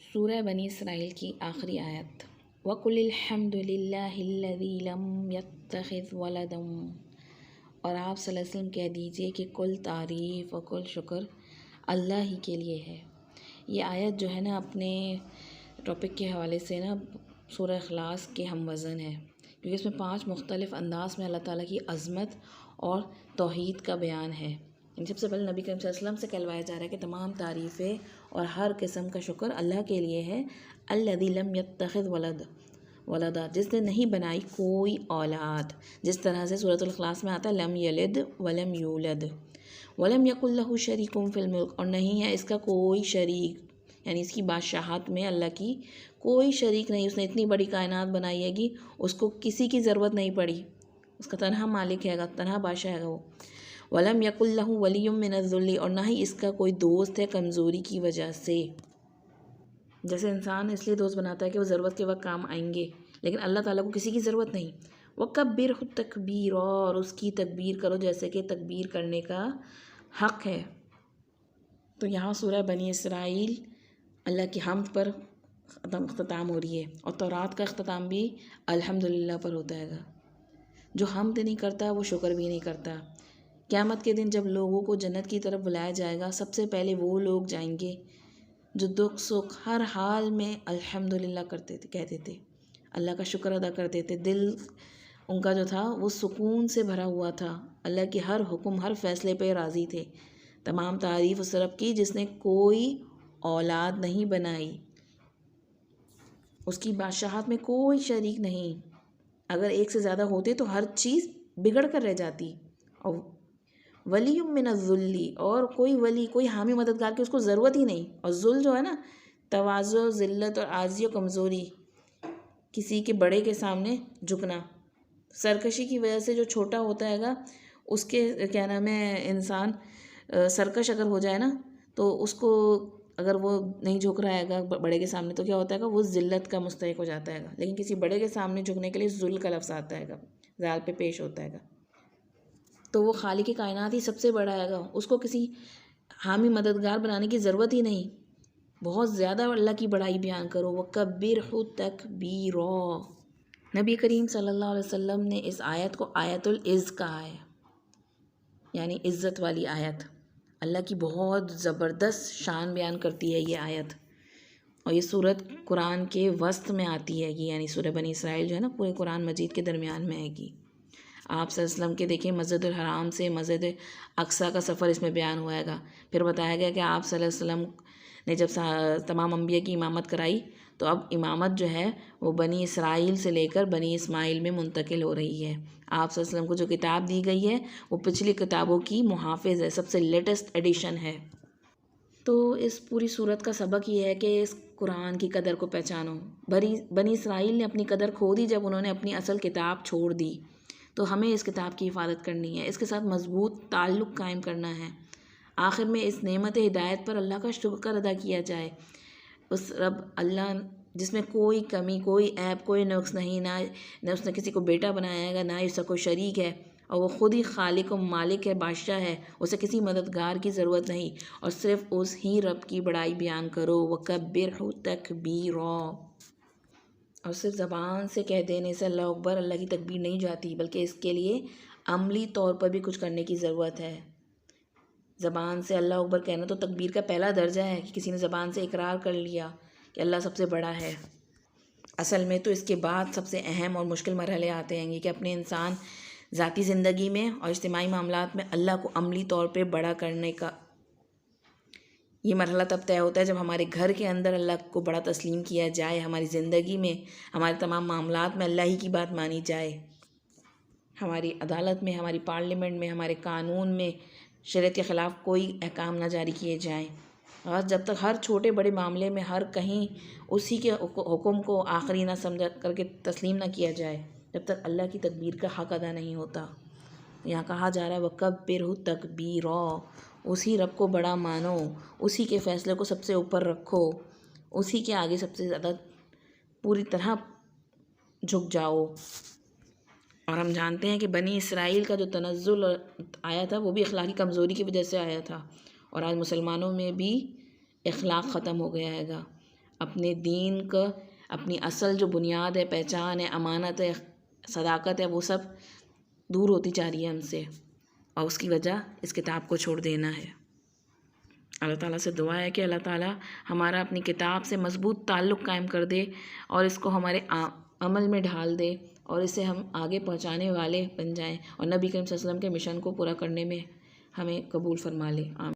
سورہ بنی اسرائیل کی آخری آیت وَقُلِ الْحَمْدُ لِلَّهِ الَّذِي لَمْ يَتَّخِذْ وَلَدًا، اور آپ صلی اللہ علیہ وسلم کہہ دیجئے کہ کل تعریف اور کل شکر اللہ ہی کے لیے ہے۔ یہ آیت جو ہے نا اپنے ٹاپک کے حوالے سے نا سورہ اخلاص کے ہم وزن ہے، کیونکہ اس میں 5 مختلف انداز میں اللہ تعالیٰ کی عظمت اور توحید کا بیان ہے۔ سب سے پہلے نبی کریم صلی اللہ علیہ وسلم سے کہلوایا جا رہا ہے کہ تمام تعریفیں اور ہر قسم کا شکر اللہ کے لیے ہے، الذی لم یتخذ ولدا، جس نے نہیں بنائی کوئی اولاد، جس طرح سے سورۃ الاخلاص میں آتا ہے لم یلد ولم یولد ولم یکن لہ شریک فی الملک، اور نہیں ہے اس کا کوئی شریک، یعنی اس کی بادشاہت میں اللہ کی کوئی شریک نہیں۔ اس نے اتنی بڑی کائنات بنائی ہے کہ اس کو کسی کی ضرورت نہیں پڑی، اس کا تنہا مالک ہے گا، تنہا بادشاہ ہے گا وہ۔ وَلَمْ يَكُنْ لَهُ وَلِيٌّ مِّنَ الذُّلِّ، اور نہ ہی اس کا کوئی دوست ہے کمزوری کی وجہ سے۔ جیسے انسان اس لیے دوست بناتا ہے کہ وہ ضرورت کے وقت کام آئیں گے، لیکن اللہ تعالیٰ کو کسی کی ضرورت نہیں۔ وَكَبِّرْهُ تَكْبِيرًا، اور اس کی تکبیر کرو جیسے کہ تکبیر کرنے کا حق ہے۔ تو یہاں سورہ بنی اسرائیل اللہ کی حمد پر اختتام ہو رہی ہے، اور تورات کا اختتام بھی الحمدللہ پر ہوتا ہے گا۔ جو حمد نہیں کرتا وہ شکر بھی نہیں کرتا۔ قیامت کے دن جب لوگوں کو جنت کی طرف بلایا جائے گا، سب سے پہلے وہ لوگ جائیں گے جو دکھ سکھ ہر حال میں الحمدللہ کہتے تھے، اللہ کا شکر ادا کرتے تھے، دل ان کا جو تھا وہ سکون سے بھرا ہوا تھا، اللہ کے ہر حکم ہر فیصلے پہ راضی تھے۔ تمام تعریف اس رب کی جس نے کوئی اولاد نہیں بنائی، اس کی بادشاہت میں کوئی شریک نہیں، اگر ایک سے زیادہ ہوتے تو ہر چیز بگڑ کر رہ جاتی۔ اور ولی من الذل، اور کوئی ولی کوئی حامی مددگار کی اس کو ضرورت ہی نہیں۔ اور ذل جو ہے نا تواضع، ذلت اور عاجزی و کمزوری، کسی کے بڑے کے سامنے جھکنا، سرکشی کی وجہ سے جو چھوٹا ہوتا ہے گا اس کے کیا نام ہے، انسان سرکش اگر ہو جائے نا تو اس کو اگر وہ نہیں جھک رہا ہے گا بڑے کے سامنے تو کیا ہوتا ہے گا، وہ ذلت کا مستحق ہو جاتا ہے گا۔ لیکن کسی بڑے کے سامنے جھکنے کے لیے ذل کا لفظ آتا ہے گا، ذال پہ پیش ہوتا ہے گا، تو وہ خالق کائنات ہی سب سے بڑا ہے گا، اس کو کسی حامی مددگار بنانے کی ضرورت ہی نہیں۔ بہت زیادہ اللہ کی بڑائی بیان کرو، وَكَبِّرْهُ تَكْبِيرًا۔ نبی کریم صلی اللہ علیہ وسلم نے اس آیت کو آیت العز کہا ہے، یعنی عزت والی آیت۔ اللہ کی بہت زبردست شان بیان کرتی ہے یہ آیت، اور یہ سورت قرآن کے وسط میں آتی ہے گی، یعنی سورہ بنی اسرائیل جو ہے نا پورے قرآن مجید کے درمیان میں ہے گی۔ آپ صلی اللہ علیہ وسلم کے دیکھیں مسجد الحرام سے مسجد اقصیٰ کا سفر اس میں بیان ہوا گا۔ پھر بتایا گیا کہ آپ صلی اللہ علیہ وسلم نے جب تمام انبیاء کی امامت کرائی تو اب امامت جو ہے وہ بنی اسرائیل سے لے کر بنی اسماعیل میں منتقل ہو رہی ہے۔ آپ صلی اللہ علیہ وسلم کو جو کتاب دی گئی ہے وہ پچھلی کتابوں کی محافظ ہے، سب سے لیٹسٹ ایڈیشن ہے۔ تو اس پوری صورت کا سبق یہ ہے کہ اس قرآن کی قدر کو پہچانو۔ بنی اسرائیل نے اپنی قدر کھو دی جب انہوں نے اپنی اصل کتاب چھوڑ دی، تو ہمیں اس کتاب کی حفاظت کرنی ہے، اس کے ساتھ مضبوط تعلق قائم کرنا ہے۔ آخر میں اس نعمت ہدایت پر اللہ کا شکر ادا کیا جائے، اس رب اللہ جس میں کوئی کمی، کوئی عیب، کوئی نقص نہیں، نہ اس نے کسی کو بیٹا بنایا ہے نہ اس کا کوئی شریک ہے، اور وہ خود ہی خالق و مالک ہے، بادشاہ ہے، اسے کسی مددگار کی ضرورت نہیں، اور صرف اس ہی رب کی بڑائی بیان کرو، وَكَبِّرْهُ تَكْبِيرًا۔ اور صرف زبان سے کہہ دینے سے اللہ اکبر اللہ کی تکبیر نہیں جاتی، بلکہ اس کے لیے عملی طور پر بھی کچھ کرنے کی ضرورت ہے۔ زبان سے اللہ اکبر کہنا تو تکبیر کا پہلا درجہ ہے کہ کسی نے زبان سے اقرار کر لیا کہ اللہ سب سے بڑا ہے۔ اصل میں تو اس کے بعد سب سے اہم اور مشکل مرحلے آتے ہیں کہ اپنے انسان ذاتی زندگی میں اور اجتماعی معاملات میں اللہ کو عملی طور پہ بڑا کرنے کا یہ مرحلہ تب طے ہوتا ہے جب ہمارے گھر کے اندر اللہ کو بڑا تسلیم کیا جائے، ہماری زندگی میں ہمارے تمام معاملات میں اللہ ہی کی بات مانی جائے، ہماری عدالت میں، ہماری پارلیمنٹ میں، ہمارے قانون میں شریعت کے خلاف کوئی احکام نہ جاری کیے جائیں، اور جب تک ہر چھوٹے بڑے معاملے میں ہر کہیں اسی کے حکم کو آخری نہ سمجھ کر کے تسلیم نہ کیا جائے، جب تک اللہ کی تکبیر کا حق ادا نہیں ہوتا۔ یہاں کہا جا رہا ہے وَكَبِّرْهُ تَكْبِيرًا، اسی رب کو بڑا مانو، اسی کے فیصلے کو سب سے اوپر رکھو، اسی کے آگے سب سے زیادہ پوری طرح جھک جاؤ۔ اور ہم جانتے ہیں کہ بنی اسرائیل کا جو تنزل آیا تھا وہ بھی اخلاقی کمزوری کی وجہ سے آیا تھا، اور آج مسلمانوں میں بھی اخلاق ختم ہو گیا ہے گا۔ اپنے دین کا اپنی اصل جو بنیاد ہے، پہچان ہے، امانت ہے، صداقت ہے، وہ سب دور ہوتی جا رہی ہے ہم سے، اور اس کی وجہ اس کتاب کو چھوڑ دینا ہے۔ اللہ تعالیٰ سے دعا ہے کہ اللہ تعالیٰ ہمارا اپنی کتاب سے مضبوط تعلق قائم کر دے اور اس کو ہمارے عمل میں ڈھال دے اور اسے ہم آگے پہنچانے والے بن جائیں، اور نبی کریم صلی اللہ علیہ وسلم کے مشن کو پورا کرنے میں ہمیں قبول فرما لے۔ آمین۔